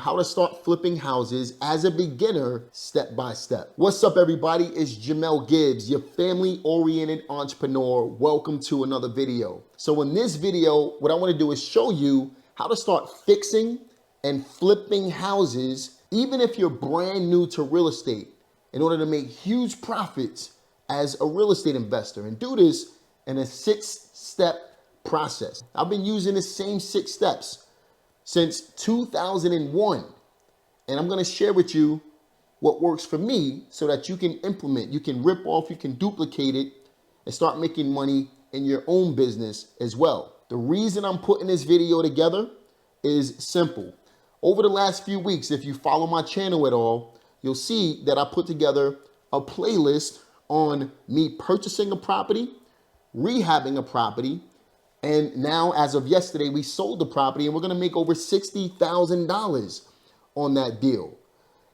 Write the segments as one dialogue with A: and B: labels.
A: how to start flipping houses as a beginner step by step. What's up, everybody? It's Jamel Gibbs, your family-oriented entrepreneur. Welcome to another video. So in this video, what I want to do is show you how to start fixing and flipping houses, even if you're brand new to real estate, in order to make huge profits as a real estate investor, and do this in a 6-step process. I've been using the same 6 steps since 2001, and I'm going to share with you what works for me so that you can implement, you can rip off, you can duplicate it, and start making money in your own business as well. The reason I'm putting this video together is simple. Over the last few weeks, if you follow my channel at all, you'll see that I put together a playlist on me purchasing a property, rehabbing a property, and now as of yesterday, we sold the property and we're gonna make over $60,000 on that deal.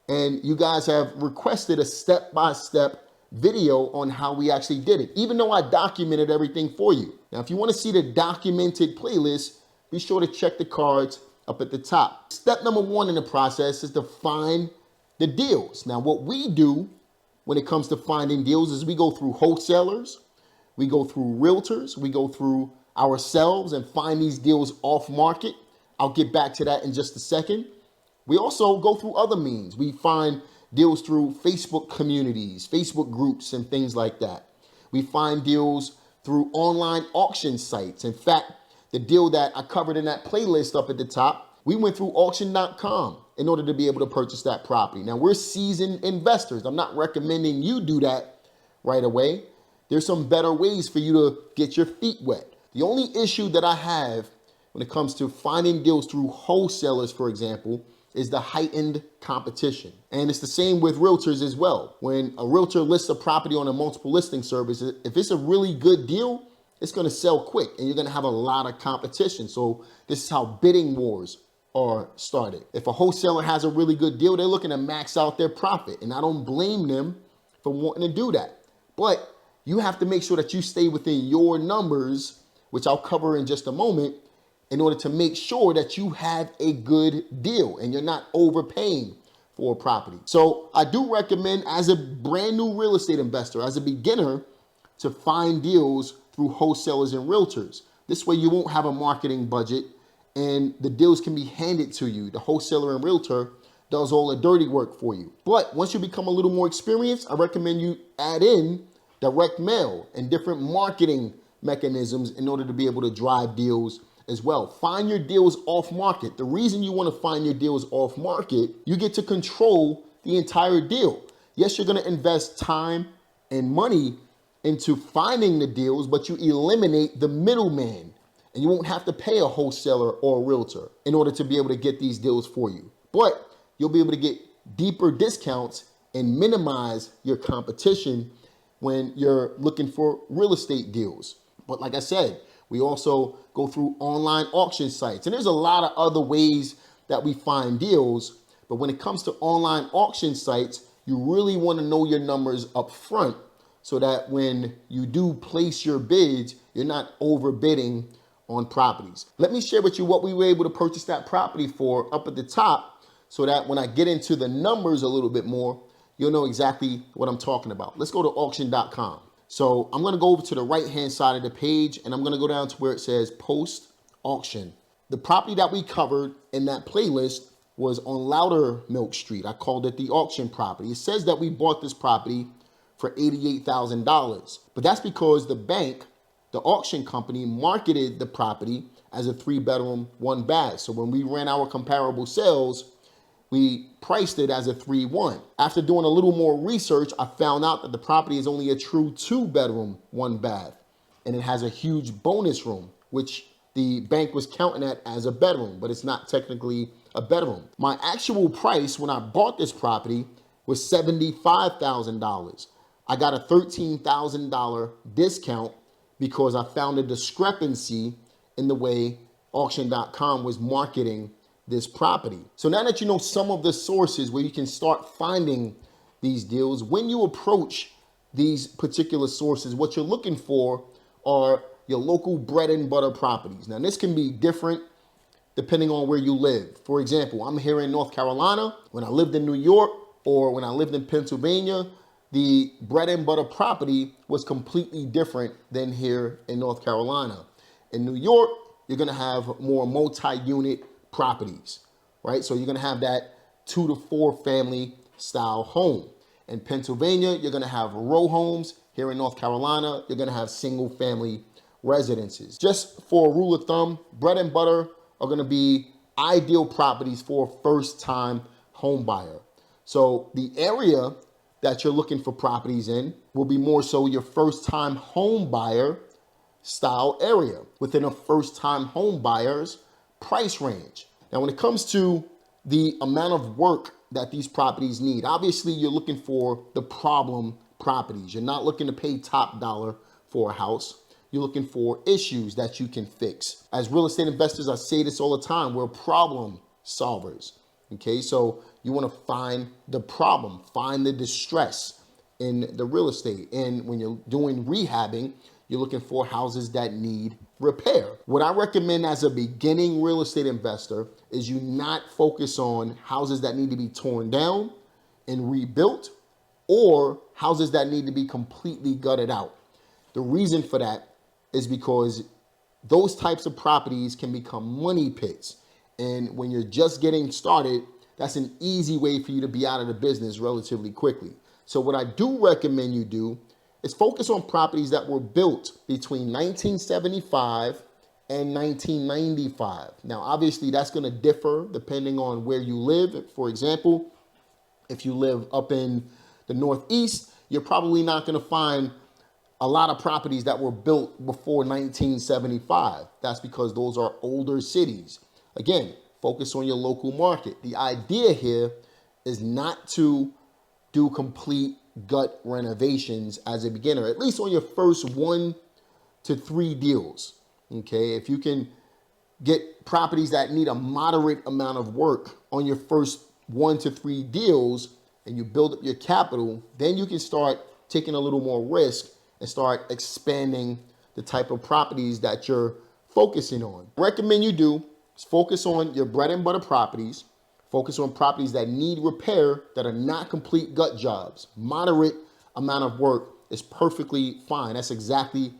A: And you guys have requested a step-by-step video on how we actually did it, even though I documented everything for you. Now, if you wanna see the documented playlist, be sure to check the cards up at the top. Step number 1 in the process is to find the deals. Now, what we do when it comes to finding deals is we go through wholesalers, we go through realtors, we go through ourselves and find these deals off market. I'll get back to that in just a second. We also go through other means. We find deals through Facebook communities, Facebook groups, and things like that. We find deals through online auction sites. In fact, the deal that I covered in that playlist up at the top, we went through auction.com in order to be able to purchase that property. Now, we're seasoned investors. I'm not recommending you do that right away. There's some better ways for you to get your feet wet. The only issue that I have when it comes to finding deals through wholesalers, for example, is the heightened competition. And it's the same with realtors as well. When a realtor lists a property on a multiple listing service, if it's a really good deal, it's gonna sell quick and you're gonna have a lot of competition. So this is how bidding wars are started. If a wholesaler has a really good deal, they're looking to max out their profit. And I don't blame them for wanting to do that. But you have to make sure that you stay within your numbers, which I'll cover in just a moment, in order to make sure that you have a good deal and you're not overpaying for a property. So I do recommend, as a brand new real estate investor, as a beginner, to find deals through wholesalers and realtors. This way you won't have a marketing budget and the deals can be handed to you. The wholesaler and realtor does all the dirty work for you. But once you become a little more experienced, I recommend you add in direct mail and different marketing mechanisms in order to be able to drive deals as well. Find your deals off market. The reason you want to find your deals off market, you get to control the entire deal. Yes, you're going to invest time and money into finding the deals, but you eliminate the middleman and you won't have to pay a wholesaler or a realtor in order to be able to get these deals for you. But you'll be able to get deeper discounts and minimize your competition when you're looking for real estate deals. But like I said, we also go through online auction sites. And there's a lot of other ways that we find deals. But when it comes to online auction sites, you really want to know your numbers up front so that when you do place your bids, you're not overbidding on properties. Let me share with you what we were able to purchase that property for up at the top so that when I get into the numbers a little bit more, you'll know exactly what I'm talking about. Let's go to auction.com. So I'm gonna go over to the right-hand side of the page and I'm gonna go down to where it says post auction. The property that we covered in that playlist was on Loudermilk Street. I called it the auction property. It says that we bought this property for $88,000, but that's because the bank, the auction company, marketed the property as a 3-bedroom, 1-bath. So when we ran our comparable sales, we priced it as a 3-1. After doing a little more research, I found out that the property is only a true 2-bedroom, 1-bath. And it has a huge bonus room, which the bank was counting at as a bedroom, but it's not technically a bedroom. My actual price when I bought this property was $75,000. I got a $13,000 discount because I found a discrepancy in the way auction.com was marketing this property. So now that you know some of the sources where you can start finding these deals, when you approach these particular sources, what you're looking for are your local bread and butter properties. Now this can be different depending on where you live. For example, I'm here in North Carolina. When I lived in New York or when I lived in Pennsylvania, the bread and butter property was completely different than here in North Carolina. In New York, you're gonna have more multi-unit properties, right? So you're gonna have that 2 to 4 family style home. In Pennsylvania, you're gonna have row homes. Here in North Carolina, you're gonna have single family residences. Just for a rule of thumb, bread and butter are gonna be ideal properties for a first-time home buyer. So the area that you're looking for properties in will be more so your first-time home buyer style area within a first-time home buyer's price range. Now, when it comes to the amount of work that these properties need, obviously you're looking for the problem properties. You're not looking to pay top dollar for a house. You're looking for issues that you can fix. As real estate investors, I say this all the time, we're problem solvers. Okay, so you want to find the problem, find the distress in the real estate. And when you're doing rehabbing, you're looking for houses that need repair. What I recommend as a beginning real estate investor is you not focus on houses that need to be torn down and rebuilt or houses that need to be completely gutted out. The reason for that is because those types of properties can become money pits. And when you're just getting started, that's an easy way for you to be out of the business relatively quickly. So what I do recommend you do is focus on properties that were built between 1975 and 1995. Now, obviously, that's going to differ depending on where you live. For example, if you live up in the Northeast, you're probably not going to find a lot of properties that were built before 1975. That's because those are older cities. Again, focus on your local market. The idea here is not to do complete gut renovations as a beginner, at least on your first 1 to 3 deals. Okay, if you can get properties that need a moderate amount of work on your first 1 to 3 deals and you build up your capital, then you can start taking a little more risk and start expanding the type of properties that you're focusing on. Recommend you do is focus on your bread and butter properties. Focus on properties that need repair, that are not complete gut jobs. Moderate amount of work is perfectly fine. That's exactly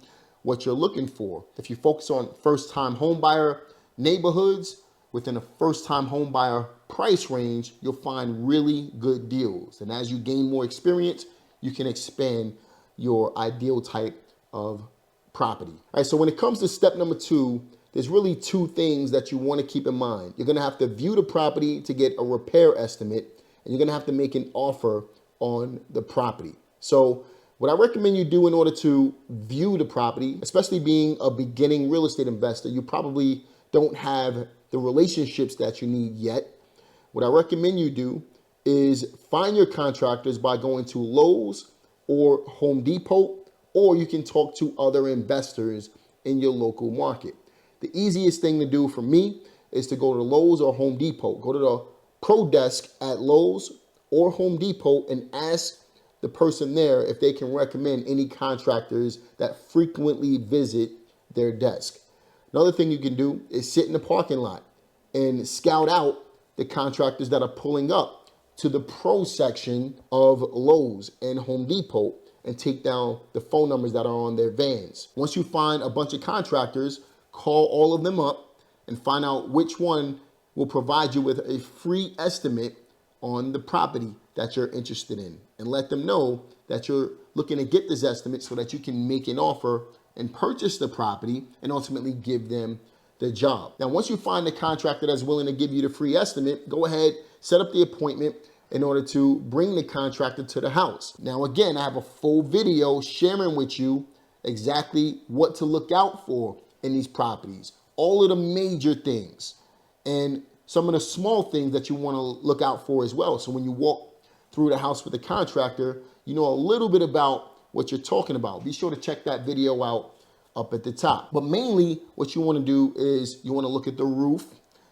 A: what you're looking for. If you focus on first-time home buyer neighborhoods within a first-time home buyer price range, you'll find really good deals. And as you gain more experience, you can expand your ideal type of property. All right, so when it comes to step number 2, there's really 2 things that you want to keep in mind. You're going to have to view the property to get a repair estimate, and you're going to have to make an offer on the property. So what I recommend you do in order to view the property, especially being a beginning real estate investor, you probably don't have the relationships that you need yet. What I recommend you do is find your contractors by going to Lowe's or Home Depot, or you can talk to other investors in your local market. The easiest thing to do for me is to go to Lowe's or Home Depot. Go to the pro desk at Lowe's or Home Depot and ask the person there if they can recommend any contractors that frequently visit their desk. Another thing you can do is sit in the parking lot and scout out the contractors that are pulling up to the pro section of Lowe's and Home Depot and take down the phone numbers that are on their vans. Once you find a bunch of contractors, call all of them up and find out which one will provide you with a free estimate on the property that you're interested in, and let them know that you're looking to get this estimate so that you can make an offer and purchase the property and ultimately give them the job. Now, once you find the contractor that's willing to give you the free estimate, go ahead, set up the appointment in order to bring the contractor to the house. Now, again, I have a full video sharing with you exactly what to look out for in these properties, all of the major things and some of the small things that you want to look out for as well. So when you walk through the house with the contractor, you know a little bit about what you're talking about. Be sure to check that video out up at the top. But mainly what you want to do is you want to look at the roof.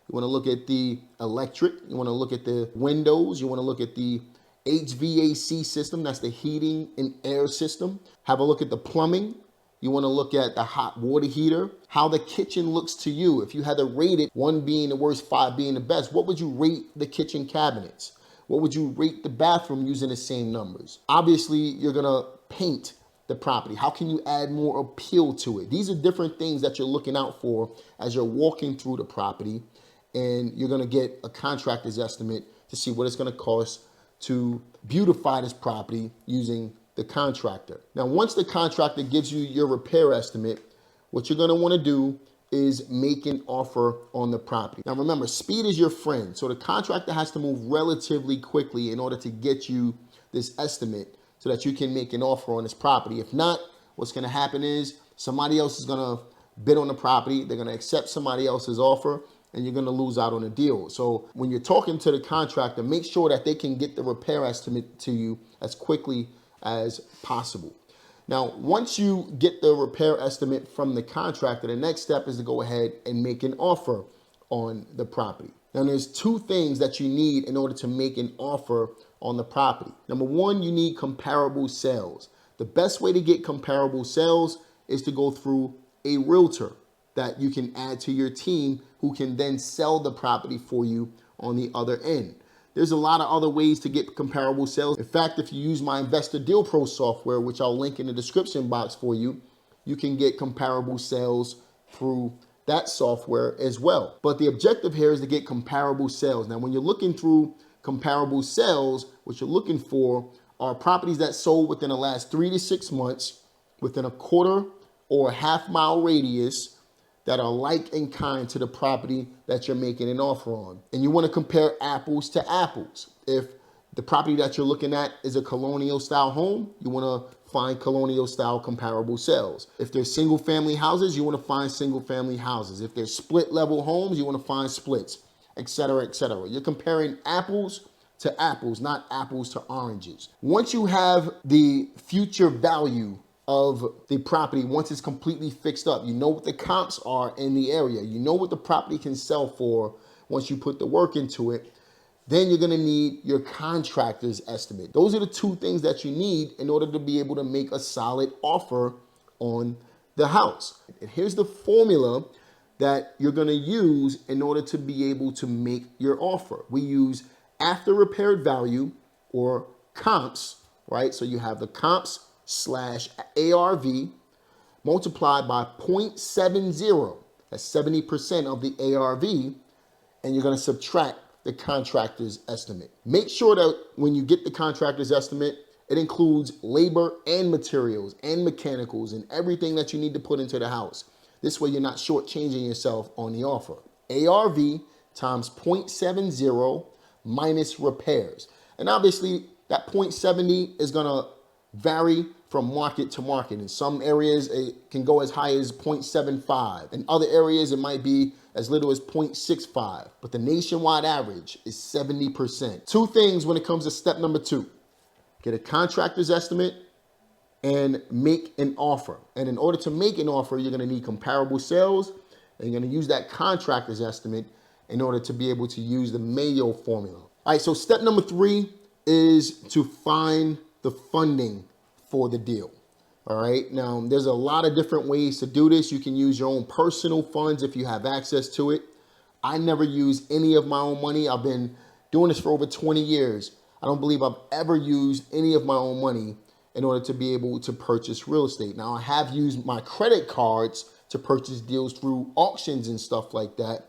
A: You want to look at the electric. You want to look at the windows. You want to look at the HVAC system. That's the heating and air system. Have a look at the plumbing. You want to look at the hot water heater, how the kitchen looks to you. If you had to rate it, 1 being the worst, 5 being the best, what would you rate the kitchen cabinets? What would you rate the bathroom using the same numbers? Obviously, you're going to paint the property. How can you add more appeal to it? These are different things that you're looking out for as you're walking through the property, and you're going to get a contractor's estimate to see what it's going to cost to beautify this property using the contractor. Now, once the contractor gives you your repair estimate, what you're going to want to do is make an offer on the property. Now, remember, speed is your friend. So the contractor has to move relatively quickly in order to get you this estimate so that you can make an offer on this property. If not, what's going to happen is somebody else is going to bid on the property. They're going to accept somebody else's offer, and you're going to lose out on a deal. So when you're talking to the contractor, make sure that they can get the repair estimate to you as quickly as possible. Now, once you get the repair estimate from the contractor, the next step is to go ahead and make an offer on the property. Now, there's 2 things that you need in order to make an offer on the property. Number 1, you need comparable sales. The best way to get comparable sales is to go through a realtor that you can add to your team who can then sell the property for you on the other end. There's a lot of other ways to get comparable sales. In fact, if you use my Investor Deal Pro software, which I'll link in the description box for you, you can get comparable sales through that software as well. But the objective here is to get comparable sales. Now, when you're looking through comparable sales, what you're looking for are properties that sold within the last 3 to 6 months, within a quarter or a half-mile radius, that are like in kind to the property that you're making an offer on. And you want to compare apples to apples. If the property that you're looking at is a colonial style home, you want to find colonial style comparable sales. If there's single family houses, you want to find single family houses. If there's split level homes, you want to find splits, etc., etc. You're comparing apples to apples, not apples to oranges. Once you have the future value of the property, once it's completely fixed up, you know what the comps are in the area, you know what the property can sell for once you put the work into it, then you're going to need your contractor's estimate. Those are the 2 things that you need in order to be able to make a solid offer on the house. And here's the formula that you're going to use in order to be able to make your offer. We use after repaired value, or comps, right? So you have the comps / ARV multiplied by 0.70. That's 70% of the ARV. And you're going to subtract the contractor's estimate. Make sure that when you get the contractor's estimate, it includes labor and materials and mechanicals and everything that you need to put into the house. This way you're not shortchanging yourself on the offer. ARV times 0.70 minus repairs. And obviously that 0.70 is going to vary from market to market. In some areas, it can go as high as 0.75. In other areas, it might be as little as 0.65. But the nationwide average is 70%. 2 things when it comes to step number 2. Get a contractor's estimate and make an offer. And in order to make an offer, you're going to need comparable sales, and you're going to use that contractor's estimate in order to be able to use the Mayo formula. All right, so step number 3 is to find the funding for the deal. All right, now there's a lot of different ways to do this. You can use your own personal funds if you have access to it. I never use any of my own money. I've been doing this for over 20 years. I don't believe I've ever used any of my own money in order to be able to purchase real estate. Now, I have used my credit cards to purchase deals through auctions and stuff like that,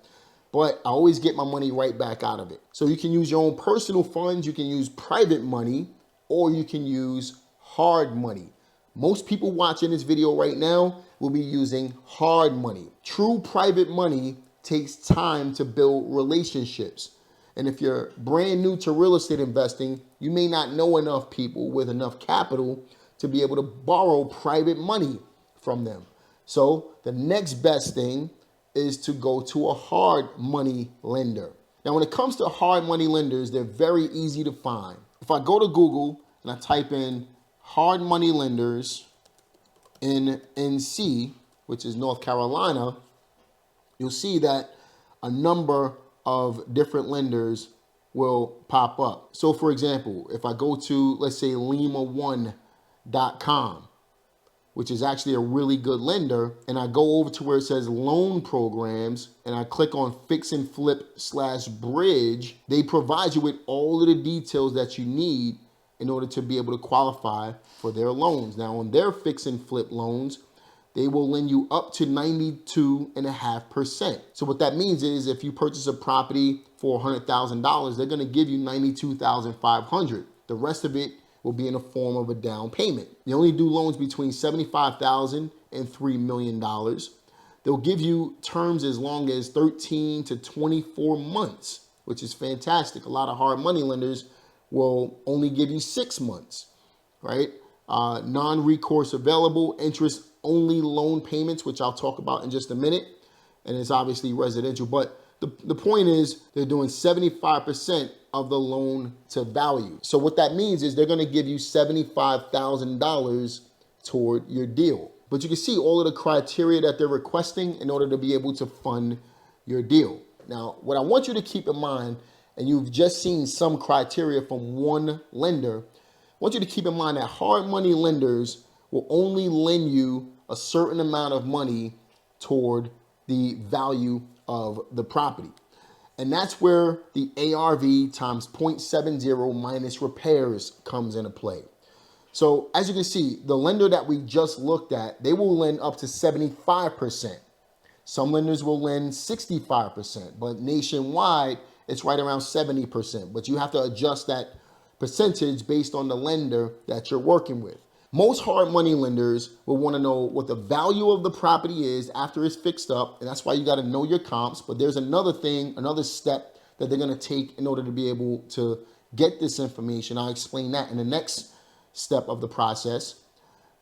A: but I always get my money right back out of it. So you can use your own personal funds, you can use private money, or you can use hard money. Most people watching this video right now will be using hard money. True private money takes time to build relationships. And if you're brand new to real estate investing, you may not know enough people with enough capital to be able to borrow private money from them. So the next best thing is to go to a hard money lender. Now, when it comes to hard money lenders, they're very easy to find. If I go to Google and I type in hard money lenders in NC, which is North Carolina, you'll see that a number of different lenders will pop up. So for example, if I go to, let's say, lima1.com, which is actually a really good lender, and I go over to where it says loan programs and I click on fix and flip / bridge, they provide you with all of the details that you need in order to be able to qualify for their loans. Now on their fix and flip loans, they will lend you up to 92.5%. So what that means is if you purchase a property for $100,000, they're gonna give you $92,500. The rest of it will be in the form of a down payment. They only do loans between $75,000 and $3 million. They'll give you terms as long as 13 to 24 months, which is fantastic. A lot of hard money lenders will only give you 6 months, right? Non-recourse available, interest only loan payments, which I'll talk about in just a minute. And it's obviously residential, but the point is they're doing 75% of the loan to value. So what that means is they're gonna give you $75,000 toward your deal. But you can see all of the criteria that they're requesting in order to be able to fund your deal. Now, what I want you to keep in mind, and you've just seen some criteria from one lender, I want you to keep in mind that hard money lenders will only lend you a certain amount of money toward the value of the property. And that's where the ARV times 0.70 minus repairs comes into play. So as you can see, the lender that we just looked at, they will lend up to 75%. Some lenders will lend 65%, but nationwide, it's right around 70%. But you have to adjust that percentage based on the lender that you're working with. Most hard money lenders will want to know what the value of the property is after it's fixed up, and that's why you got to know your comps. But there's another thing, another step that they're going to take in order to be able to get this information. I'll explain that in the next step of the process.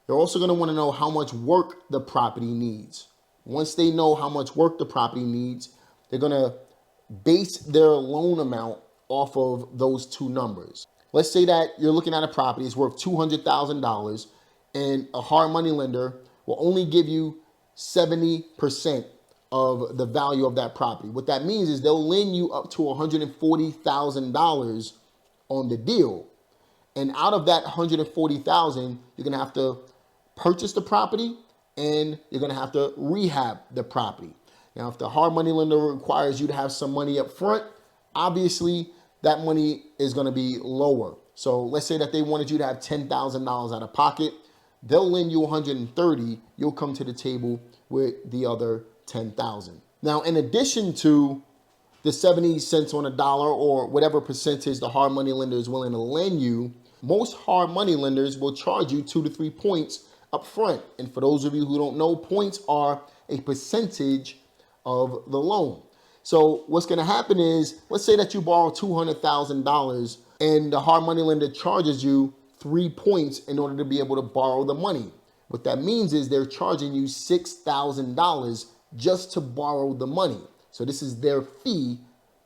A: They're also going to want to know how much work the property needs. Once they know how much work the property needs, they're going to base their loan amount off of those two numbers. Let's say that you're looking at a property, it's worth $200,000, and a hard money lender will only give you 70% of the value of that property. What that means is they'll lend you up to $140,000 on the deal. And out of that $140,000, you're gonna have to purchase the property and you're gonna have to rehab the property. Now, if the hard money lender requires you to have some money up front, obviously that money is gonna be lower. So let's say that they wanted you to have $10,000 out of pocket. They'll lend you $130,000. You'll come to the table with the other $10,000. Now, in addition to the 70 cents on a dollar or whatever percentage the hard money lender is willing to lend you, most hard money lenders will charge you 2 to 3 points up front. And for those of you who don't know, points are a percentage of the loan. So what's going to happen is, let's say that you borrow $200,000 and the hard money lender charges you 3 points in order to be able to borrow the money. What that means is they're charging you $6,000 just to borrow the money. So this is their fee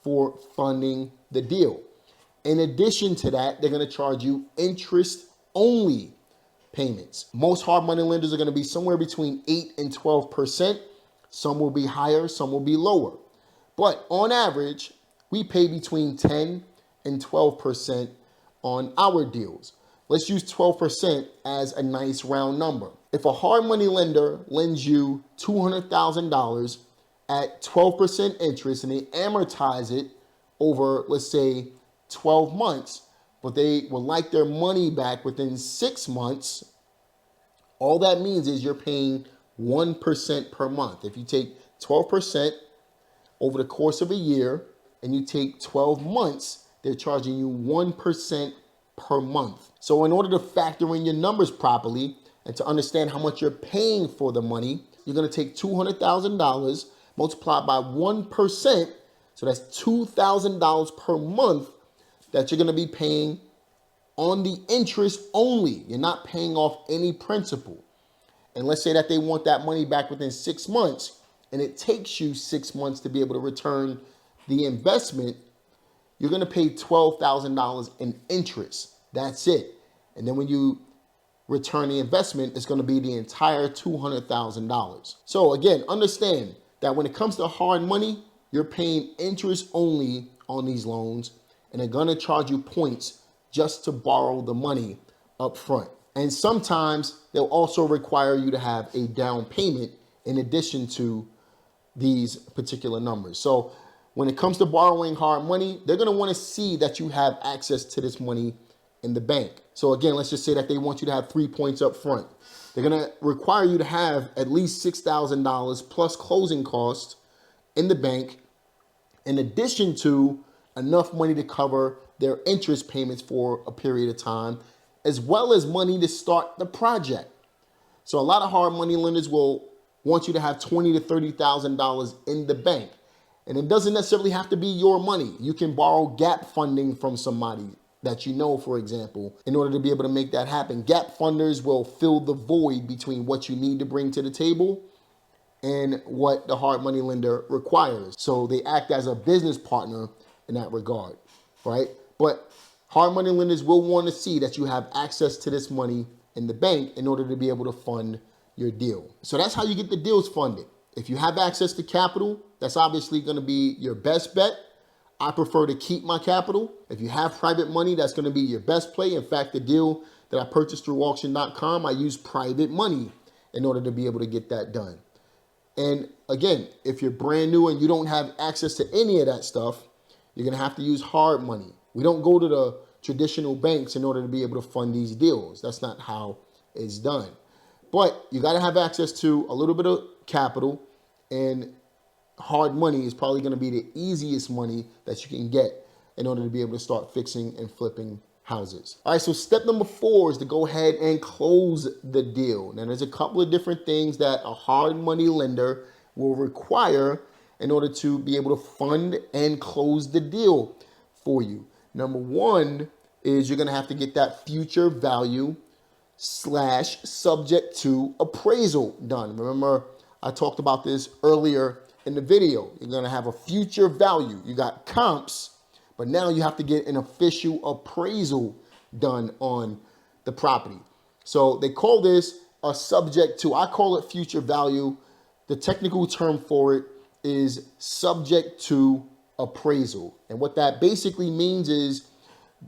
A: for funding the deal. In addition to that, they're going to charge you interest-only payments. Most hard money lenders are going to be somewhere between 8 and 12%. Some will be higher, some will be lower. But on average, we pay between 10 and 12% on our deals. Let's use 12% as a nice round number. If a hard money lender lends you $200,000 at 12% interest and they amortize it over, let's say, 12 months, but they would like their money back within 6 months, all that means is you're paying 1% per month. If you take 12% over the course of a year and you take 12 months, they're charging you 1% per month. So in order to factor in your numbers properly and to understand how much you're paying for the money, you're going to take $200,000 multiplied by 1%. So that's $2,000 per month that you're going to be paying on the interest only. You're not paying off any principal. And let's say that they want that money back within 6 months, and it takes you 6 months to be able to return the investment, you're going to pay $12,000 in interest. That's it. And then when you return the investment, it's going to be the entire $200,000. So again, understand that when it comes to hard money, you're paying interest only on these loans, and they're going to charge you points just to borrow the money up front. And sometimes they'll also require you to have a down payment in addition to these particular numbers. So when it comes to borrowing hard money, they're going to want to see that you have access to this money in the bank. So again, let's just say that they want you to have 3 points up front. They're going to require you to have at least $6,000 plus closing costs in the bank, in addition to enough money to cover their interest payments for a period of time, as well as money to start the project. So a lot of hard money lenders will want you to have $20,000 to $30,000 in the bank. And it doesn't necessarily have to be your money. You can borrow gap funding from somebody that you know, for example, in order to be able to make that happen. Gap funders will fill the void between what you need to bring to the table and what the hard money lender requires. So they act as a business partner in that regard, right? But hard money lenders will want to see that you have access to this money in the bank in order to be able to fund your deal. So that's how you get the deals funded. If you have access to capital, that's obviously going to be your best bet. I prefer to keep my capital. If you have private money, that's going to be your best play. In fact, the deal that I purchased through auction.com, I use private money in order to be able to get that done. And again, if you're brand new and you don't have access to any of that stuff, you're going to have to use hard money. We don't go to the traditional banks in order to be able to fund these deals. That's not how it's done. But you got to have access to a little bit of capital, and hard money is probably going to be the easiest money that you can get in order to be able to start fixing and flipping houses. All right, so step number 4 is to go ahead and close the deal. Now, there's a couple of different things that a hard money lender will require in order to be able to fund and close the deal for you. Number 1 is you're going to have to get that future value / subject to appraisal done. Remember, I talked about this earlier in the video. You're going to have a future value. You got comps, but now you have to get an official appraisal done on the property. So they call this a subject to, I call it future value. The technical term for it is subject to appraisal. And what that basically means is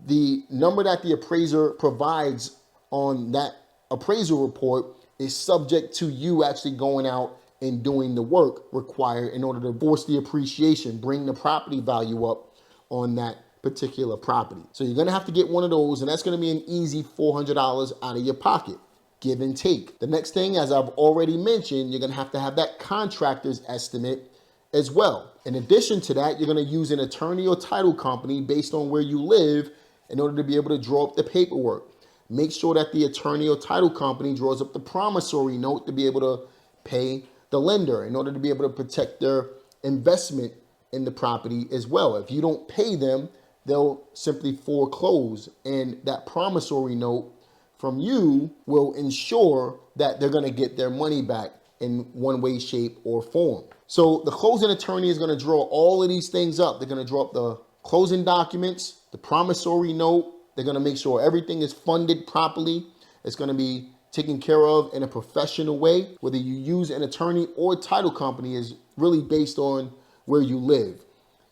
A: the number that the appraiser provides on that appraisal report is subject to you actually going out and doing the work required in order to force the appreciation, bring the property value up on that particular property. So you're gonna have to get one of those, and that's gonna be an easy $400 out of your pocket, give and take. The next thing, as I've already mentioned, you're gonna have to have that contractor's estimate as well. In addition to that, you're gonna use an attorney or title company based on where you live in order to be able to draw up the paperwork. Make sure that the attorney or title company draws up the promissory note to be able to pay the lender in order to be able to protect their investment in the property as well. If you don't pay them, they'll simply foreclose, and that promissory note from you will ensure that they're going to get their money back in one way, shape, or form. So the closing attorney is going to draw all of these things up. They're going to draw up the closing documents, the promissory note. They're going to make sure everything is funded properly. It's going to be taken care of in a professional way. Whether you use an attorney or title company is really based on where you live.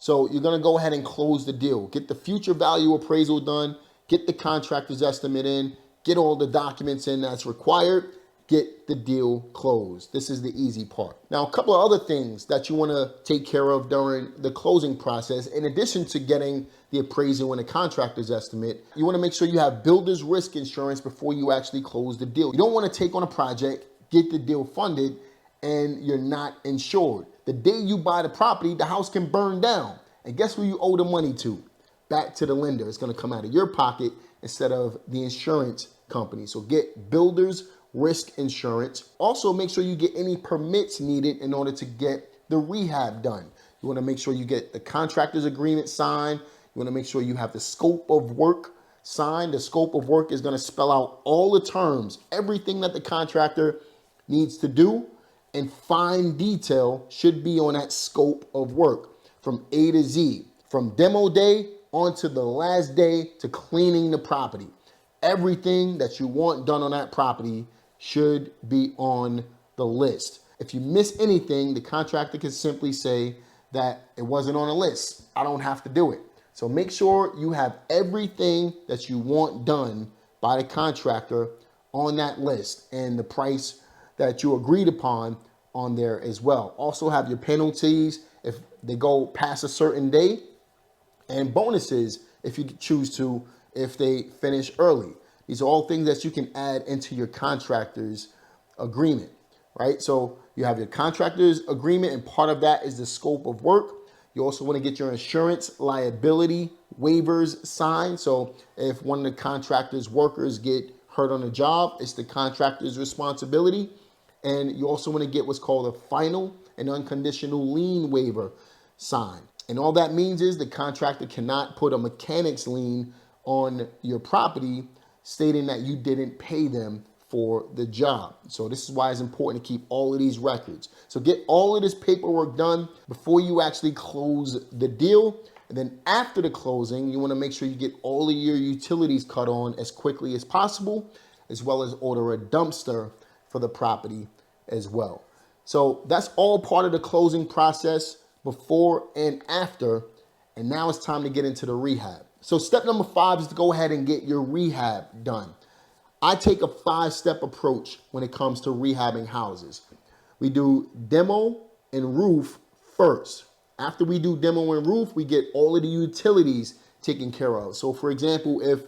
A: So you're going to go ahead and close the deal. Get the future value appraisal done. Get the contractor's estimate in. Get all the documents in that's required. Get the deal closed. This is the easy part. Now, a couple of other things that you want to take care of during the closing process, in addition to getting the appraisal and the contractor's estimate, you want to make sure you have builder's risk insurance before you actually close the deal. You don't want to take on a project, get the deal funded, and you're not insured. The day you buy the property, the house can burn down. And guess who you owe the money to? Back to the lender. It's going to come out of your pocket instead of the insurance company. So get builder's risk insurance. Also, make sure you get any permits needed in order to get the rehab done. You want to make sure you get the contractor's agreement signed. You want to make sure you have the scope of work signed. The scope of work is going to spell out all the terms, everything that the contractor needs to do, and fine detail should be on that scope of work from A to Z, from demo day on to the last day to cleaning the property. Everything that you want done on that property should be on the list. If you miss anything, the contractor can simply say that it wasn't on the list. I don't have to do it. So make sure you have everything that you want done by the contractor on that list and the price that you agreed upon on there as well. Also have your penalties if they go past a certain day, and bonuses if you choose to, if they finish early. These are all things that you can add into your contractor's agreement, right? So you have your contractor's agreement, and part of that is the scope of work. You also want to get your insurance liability waivers signed. So if one of the contractor's workers get hurt on the job, it's the contractor's responsibility. And you also want to get what's called a final and unconditional lien waiver signed. And all that means is the contractor cannot put a mechanic's lien on your property stating that you didn't pay them for the job. So this is why it's important to keep all of these records. So get all of this paperwork done before you actually close the deal. And then after the closing, you want to make sure you get all of your utilities cut on as quickly as possible, as well as order a dumpster for the property as well. So that's all part of the closing process before and after. And now it's time to get into the rehab. So step number 5 is to go ahead and get your rehab done. I take a 5-step approach when it comes to rehabbing houses. We do demo and roof first. After we do demo and roof, we get all of the utilities taken care of. So for example, if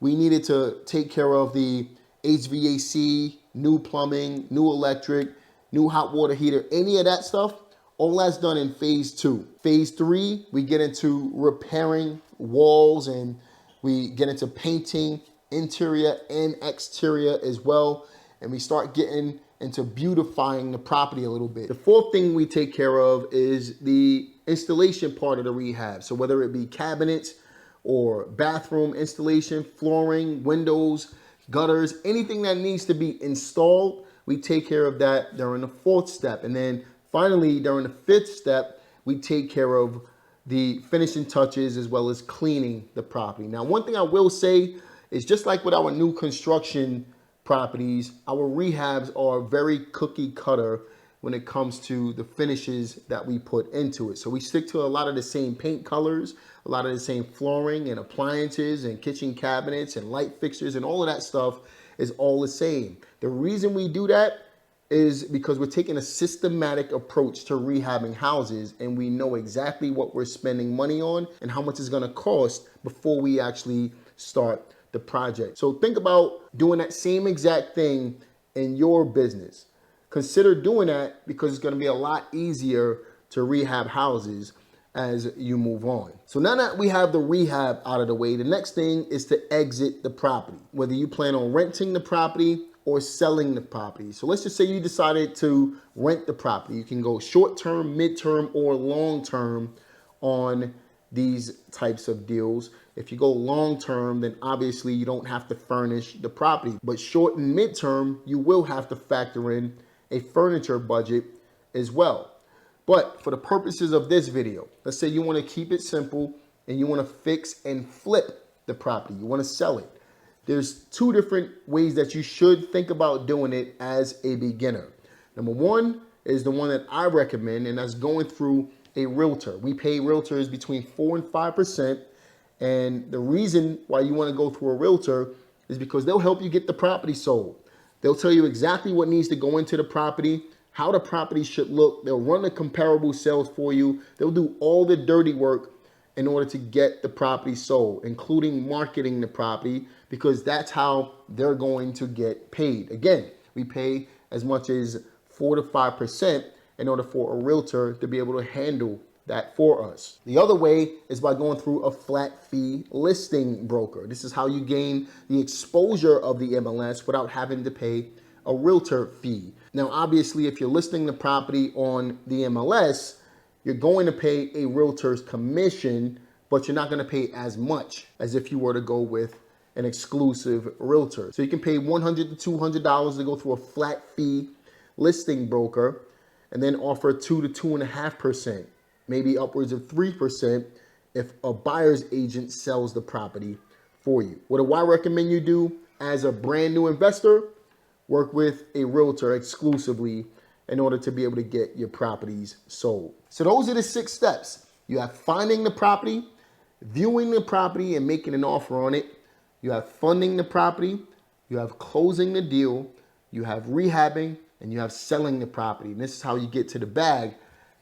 A: we needed to take care of the HVAC, new plumbing, new electric, new hot water heater, any of that stuff, all that's done in phase 2. Phase 3, we get into repairing walls, and we get into painting interior and exterior as well. And we start getting into beautifying the property a little bit. The 4th thing we take care of is the installation part of the rehab. So whether it be cabinets or bathroom installation, flooring, windows, gutters, anything that needs to be installed, we take care of that during the 4th step. And then finally, during the 5th step, we take care of the finishing touches as well as cleaning the property. Now, one thing I will say is, just like with our new construction properties, our rehabs are very cookie cutter when it comes to the finishes that we put into it. So we stick to a lot of the same paint colors, a lot of the same flooring and appliances and kitchen cabinets and light fixtures, and all of that stuff is all the same. The reason we do that is because we're taking a systematic approach to rehabbing houses, and we know exactly what we're spending money on and how much it's gonna cost before we actually start the project. So think about doing that same exact thing in your business. Consider doing that, because it's gonna be a lot easier to rehab houses as you move on. So now that we have the rehab out of the way, the next thing is to exit the property, whether you plan on renting the property or selling the property. So let's just say you decided to rent the property. You can go short-term, mid-term, or long-term on these types of deals. If you go long-term, then obviously you don't have to furnish the property. But short and mid-term, you will have to factor in a furniture budget as well. But for the purposes of this video, let's say you want to keep it simple and you want to fix and flip the property. You want to sell it. There's 2 different ways that you should think about doing it as a beginner. Number 1 is the one that I recommend, and that's going through a realtor. We pay realtors between 4 and 5%. And the reason why you want to go through a realtor is because they'll help you get the property sold. They'll tell you exactly what needs to go into the property, how the property should look. They'll run the comparable sales for you. They'll do all the dirty work in order to get the property sold, including marketing the property, because that's how they're going to get paid. Again, we pay as much as 4 to 5% in order for a realtor to be able to handle that for us. The other way is by going through a flat fee listing broker. This is how you gain the exposure of the MLS without having to pay a realtor fee. Now, obviously, if you're listing the property on the MLS, you're going to pay a realtor's commission, but you're not going to pay as much as if you were to go with an exclusive realtor. So you can pay $100 to $200 to go through a flat fee listing broker, and then offer 2 to 2.5%, maybe upwards of 3% if a buyer's agent sells the property for you. What do I recommend you do as a brand new investor? Work with a realtor exclusively in order to be able to get your properties sold. So those are the 6 steps. You have finding the property, viewing the property and making an offer on it. You have funding the property. you have closing the deal, you have rehabbing, and you have selling the property. And this is how you get to the bag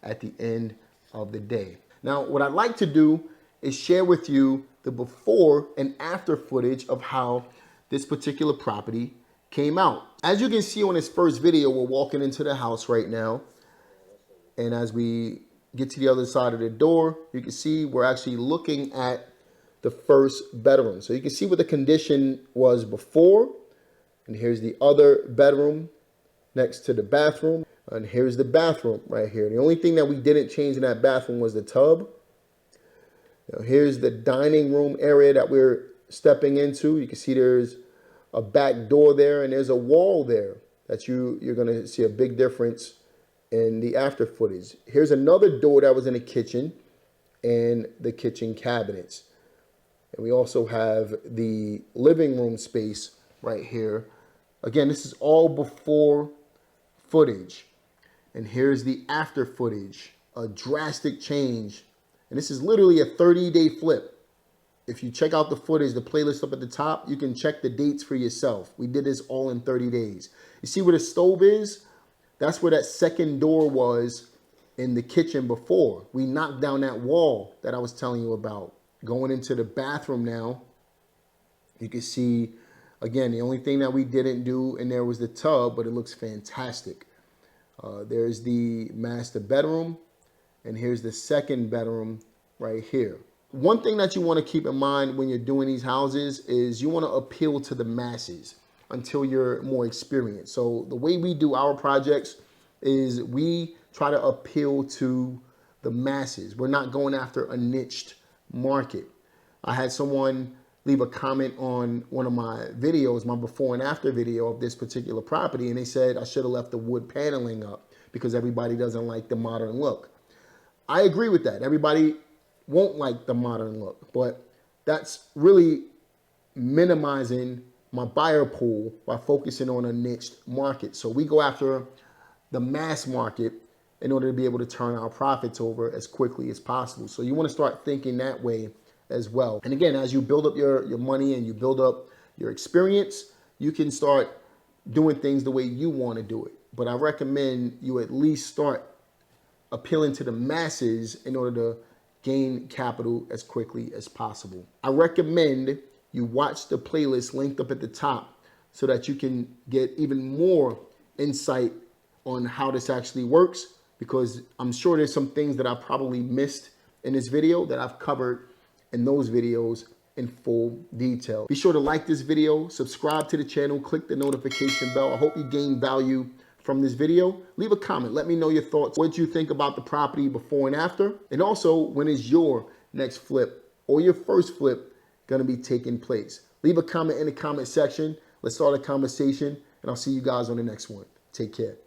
A: at the end of the day. Now, what I'd like to do is share with you the before and after footage of how this particular property came out. As you can see on this first video, we're walking into the house right now. And as we get to the other side of the door, you can see we're actually looking at the first bedroom. So you can see what the condition was before. And here's the other bedroom next to the bathroom. And here's the bathroom right here. The only thing that we didn't change in that bathroom was the tub. Now here's the dining room area that we're stepping into. You can see there's a back door there and there's a wall there that you're going to see a big difference in the after footage. Here's another door that was in the kitchen and the kitchen cabinets. And we also have the living room space right here. Again, this is all before footage. And here's the after footage, a drastic change. And this is literally a 30-day flip. If you check out the footage, the playlist up at the top, you can check the dates for yourself. We did this all in 30 days. You see where the stove is? That's where that second door was in the kitchen before. We knocked down that wall that I was telling you about. Going into the bathroom now, you can see, again, the only thing that we didn't do in there was the tub, but it looks fantastic. There's the master bedroom, and here's the second bedroom right here. One thing that you want to keep in mind when you're doing these houses is you want to appeal to the masses until you're more experienced. So the way we do our projects is we try to appeal to the masses. We're not going after a niched market. I had someone leave a comment on one of my videos, my before and after video of this particular property, and they said I should have left the wood paneling up because everybody doesn't like the modern look. I agree with that. Everybody won't like the modern look, but that's really minimizing my buyer pool by focusing on a niched market. So we go after the mass market in order to be able to turn our profits over as quickly as possible. So you want to start thinking that way as well. And again, as you build up your money and you build up your experience, you can start doing things the way you want to do it. But I recommend you at least start appealing to the masses in order to gain capital as quickly as possible. I recommend you watch the playlist linked up at the top so that you can get even more insight on how this actually works, because I'm sure there's some things that I probably missed in this video that I've covered in those videos in full detail. Be sure to like this video, subscribe to the channel, click the notification bell. I hope you gain value from this video. Leave a comment. Let me know your thoughts. What you think about the property before and after. And also, when is your next flip or your first flip going to be taking place? Leave a comment in the comment section. Let's start a conversation, and I'll see you guys on the next one. Take care.